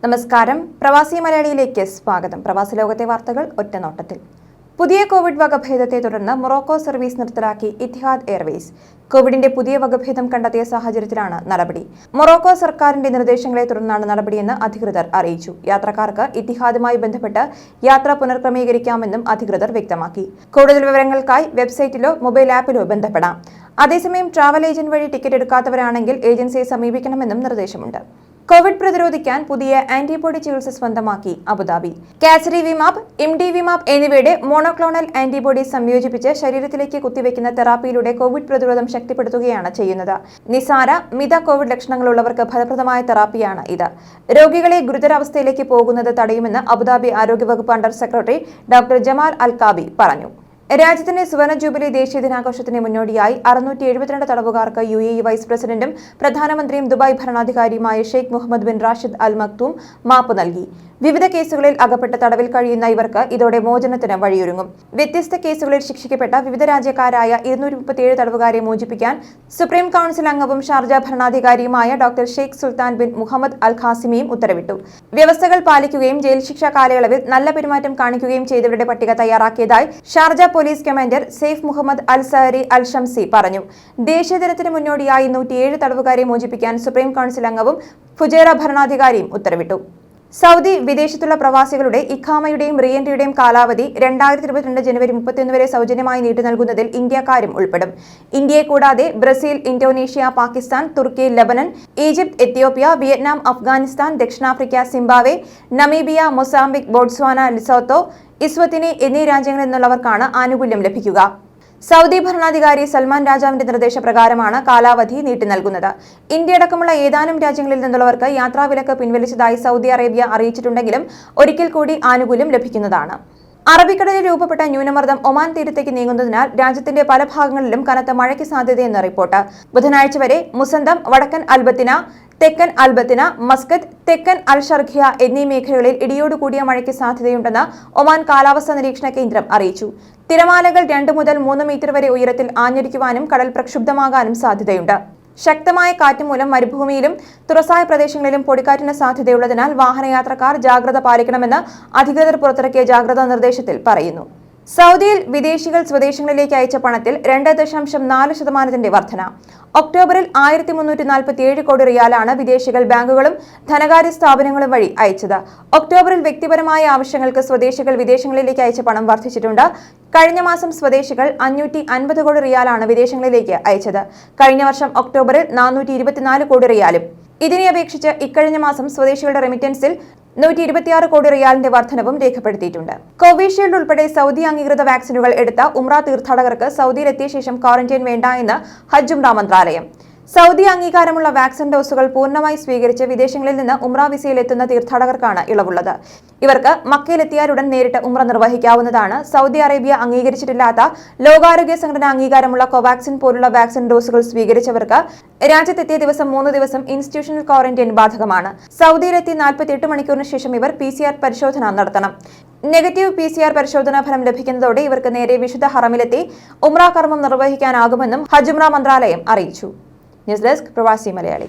നമസ്കാരം. പ്രവാസി മലയാളിയിലേക്ക് സ്വാഗതം. പ്രവാസി ലോകത്തെ വാർത്തകൾ ഒറ്റനോട്ടത്തിൽ. പുതിയ കോവിഡ് വകഭേദത്തെ തുടർന്ന് മൊറോക്കോ സർവീസ് നിർത്തലാക്കി ഇത്തിഹാദ് എയർവേസ്. കോവിഡിന്റെ പുതിയ വകഭേദം കണ്ടെത്തിയ സാഹചര്യത്തിലാണ് നടപടി. മൊറോക്കോ സർക്കാരിന്റെ നിർദ്ദേശങ്ങളെ തുടർന്നാണ് നടപടിയെന്ന് അധികൃതർ അറിയിച്ചു. യാത്രക്കാർക്ക് ഇത്തിഹാദുമായി ബന്ധപ്പെട്ട് യാത്ര പുനർക്രമീകരിക്കാമെന്നും അധികൃതർ വ്യക്തമാക്കി. കൂടുതൽ വിവരങ്ങൾക്കായി വെബ്സൈറ്റിലോ മൊബൈൽ ആപ്പിലോ ബന്ധപ്പെടാം. അതേസമയം ട്രാവൽ ഏജന്റ് വഴി ടിക്കറ്റ് എടുക്കാത്തവരാണെങ്കിൽ ഏജൻസിയെ സമീപിക്കണമെന്നും നിർദ്ദേശമുണ്ട്. കോവിഡ് പ്രതിരോധിക്കാൻ പുതിയ ആന്റിബോഡി ചികിത്സ സ്വന്തമാക്കി അബുദാബി. കാസറിവിമാബ്, ഇംഡിവിമാബ് എന്നിവയുടെ മോണോക്ലോണൽ ആന്റിബോഡി സംയോജിപ്പിച്ച് ശരീരത്തിലേക്ക് കുത്തിവെക്കുന്ന തെറാപ്പിയിലൂടെ കോവിഡ് പ്രതിരോധം ശക്തിപ്പെടുത്തുകയാണ് ചെയ്യുന്നത്. നിസാര, മിത കോവിഡ് ലക്ഷണങ്ങളുള്ളവർക്ക് ഫലപ്രദമായ തെറാപ്പിയാണ് ഇത്. രോഗികളെ ഗുരുതരാവസ്ഥയിലേക്ക് പോകുന്നത് തടയുമെന്ന് അബുദാബി ആരോഗ്യവകുപ്പ് അണ്ടർ സെക്രട്ടറി ഡോക്ടർ ജമാൽ അൽകാബി പറഞ്ഞു. രാജ്യത്തിന്റെ സുവർണ ജൂബിലി ദേശീയ ദിനാഘോഷത്തിന് മുന്നോടിയായി 672 തടവുകാർക്ക് UAE വൈസ് പ്രസിഡന്റും പ്രധാനമന്ത്രിയും ദുബായ് ഭരണാധികാരിയുമായ Sheikh Mohammed bin Rashid Al Maktoum മാപ്പ് നൽകി. വിവിധ കേസുകളിൽ അകപ്പെട്ട് തടവിൽ കഴിയുന്ന ഇവർക്ക് ഇതോടെ മോചനത്തിന് വഴിയൊരുങ്ങും. വ്യത്യസ്ത കേസുകളിൽ ശിക്ഷിക്കപ്പെട്ട വിവിധ രാജ്യക്കാരായ 237 തടവുകാരെ മോചിപ്പിക്കാൻ സുപ്രീം കൌൺസിൽ അംഗവും ഷാർജ ഭരണാധികാരിയുമായ doctor Sheikh Sultan bin Mohammed Al ഖാസിമിയും ഉത്തരവിട്ടു. വ്യവസ്ഥകൾ പാലിക്കുകയും ജയിൽ ശിക്ഷാ കാലയളവിൽ നല്ല പെരുമാറ്റം കാണിക്കുകയും ചെയ്തവരുടെ പട്ടിക തയ്യാറാക്കിയതായി Sharjah police commander Saif Mohammed Al Zahri Al Shamsi പറഞ്ഞു. ദേശീയ ദിനത്തിന് മുന്നോടിയായി 107 തടവുകാരെ മോചിപ്പിക്കാൻ സുപ്രീം കൌൺസിൽ അംഗവും ഫുജേറ ഭരണാധികാരിയും ഉത്തരവിട്ടു. സൗദി വിദേശത്തുള്ള പ്രവാസികളുടെ ഇഖാമയുടെയും റീഎൻട്രിയുടെയും കാലാവധി 2022 ജനുവരി 31 വരെ സൗജന്യമായി നീട്ടി നൽകുന്നതിൽ ഇന്ത്യക്കാരും ഉൾപ്പെടും. ഇന്ത്യയെ കൂടാതെ ബ്രസീൽ, ഇന്തോനേഷ്യ, പാകിസ്ഥാൻ, തുർക്കി, Lebanon, Egypt, Ethiopia, Vietnam, Afghanistan, ദക്ഷിണാഫ്രിക്ക, Zimbabwe, Namibia, Mozambique, Botswana, Lesotho, Eswatini എന്നീ രാജ്യങ്ങളിൽ നിന്നുള്ളവർക്കാണ് ആനുകൂല്യം ലഭിക്കുക. സൗദി ഭരണാധികാരി സൽമാൻ രാജാവിന്റെ നിർദ്ദേശപ്രകാരമാണ് കാലാവധി നീട്ടി നൽകുന്നത്. ഇന്ത്യയടക്കമുള്ള ഏതാനും രാജ്യങ്ങളിൽ നിന്നുള്ളവർക്ക് യാത്രാവിലക്ക് പിൻവലിച്ചതായി സൗദി അറേബ്യ അറിയിച്ചിട്ടുണ്ടെങ്കിലും ഒരിക്കൽ കൂടി ആനുകൂല്യം ലഭിക്കുന്നതാണ്. അറബിക്കടലിൽ രൂപപ്പെട്ട ന്യൂനമർദ്ദം ഒമാൻ തീരത്തേക്ക് നീങ്ങുന്നതിനാൽ രാജ്യത്തിന്റെ പല ഭാഗങ്ങളിലും കനത്ത മഴയ്ക്ക് സാധ്യതയെന്ന് റിപ്പോർട്ട്. ബുധനാഴ്ച വരെ മുസന്തം, വടക്കൻ അൽബത്തിന, തെക്കൻ അൽബത്തിന, മസ്കത്ത്, തെക്കൻ അൽ ഷർഖിയ എന്നീ മേഖലകളിൽ ഇടിയോടുകൂടിയ മഴയ്ക്ക് സാധ്യതയുണ്ടെന്ന് ഒമാൻ കാലാവസ്ഥാ നിരീക്ഷണ കേന്ദ്രം അറിയിച്ചു. തിരമാലകൾ 2 മുതൽ 3 മീറ്റർ വരെ ഉയരത്തിൽ ആഞ്ഞടിക്കുവാനും കടൽ പ്രക്ഷുബ്ധമാകാനും സാധ്യതയുണ്ട്. ശക്തമായ കാറ്റ് മൂലം മരുഭൂമിയിലും തുറസായ പ്രദേശങ്ങളിലും പൊടിക്കാറ്റിന് സാധ്യതയുള്ളതിനാൽ വാഹനയാത്രക്കാർ ജാഗ്രത പാലിക്കണമെന്ന് അധികൃതർ പുറത്തിറക്കിയ ജാഗ്രതാ നിർദ്ദേശത്തിൽ പറയുന്നു. സൗദിയിൽ വിദേശികൾ സ്വദേശങ്ങളിലേക്ക് അയച്ച പണത്തിൽ 2.4% വർധന. ഒക്ടോബറിൽ 1347 കോടി റിയാലാണ് വിദേശികൾ ബാങ്കുകളും ധനകാര്യ സ്ഥാപനങ്ങളും വഴി അയച്ചത്. ഒക്ടോബറിൽ വ്യക്തിപരമായ ആവശ്യങ്ങൾക്ക് സ്വദേശികൾ വിദേശങ്ങളിലേക്ക് അയച്ച പണം വർദ്ധിച്ചിട്ടുണ്ട്. കഴിഞ്ഞ മാസം സ്വദേശികൾ 550 കോടി റിയാലാണ് വിദേശങ്ങളിലേക്ക് അയച്ചത്. കഴിഞ്ഞ വർഷം ഒക്ടോബറിൽ 424 കോടി റിയാലും. ഇതിനെ അപേക്ഷിച്ച് ഇക്കഴിഞ്ഞ മാസം സ്വദേശികളുടെ റെമിറ്റൻസിൽ 126 കോടി റിയാലിന്റെ വർധനവും രേഖപ്പെടുത്തിയിട്ടുണ്ട്. കോവിഷീൽഡ് ഉൾപ്പെടെ സൗദി അംഗീകൃത വാക്സിനുകൾ എടുത്ത ഉംറ തീർത്ഥാടകർക്ക് സൗദിയിലെത്തിയ ശേഷം ക്വാറന്റൈൻ വേണ്ട എന്ന് ഹജ്ജ് ഉംറ മന്ത്രാലയം. സൗദി അംഗീകാരമുള്ള വാക്സിൻ ഡോസുകൾ പൂർണ്ണമായി സ്വീകരിച്ച് വിദേശങ്ങളിൽ നിന്ന് ഉംറ വിസയിൽ എത്തുന്ന തീർത്ഥാടകർക്കാണ് ഇളവുള്ളത്. ഇവർക്ക് മക്കയിലെത്തിയാലുടൻ നേരിട്ട് ഉംറ നിർവഹിക്കാവുന്നതാണ്. സൗദി അറേബ്യ അംഗീകരിച്ചിട്ടില്ലാത്ത ലോകാരോഗ്യ സംഘടന അംഗീകാരമുള്ള കോവാക്സിൻ പോലുള്ള വാക്സിൻ ഡോസുകൾ സ്വീകരിച്ചവർക്ക് രാജ്യത്തെത്തിയ ദിവസം 3 ദിവസം ഇൻസ്റ്റിറ്റ്യൂഷണൽ ക്വാറന്റൈൻ ബാധകമാണ്. സൗദിയിലെത്തി 48 മണിക്കൂറിന് ശേഷം ഇവർ PCR പരിശോധന നടത്തണം. നെഗറ്റീവ് PCR പരിശോധനാ ഫലം ലഭിക്കുന്നതോടെ ഇവർക്ക് നേരെ വിശുദ്ധ ഹറമിലെത്തി ഉംറ കർമ്മം നിർവഹിക്കാനാകുമെന്നും ഹജ്ജ് ഉംറ മന്ത്രാലയം അറിയിച്ചു. ന്യൂസ് ഡെസ്ക് പ്രവാസി മലയാളി.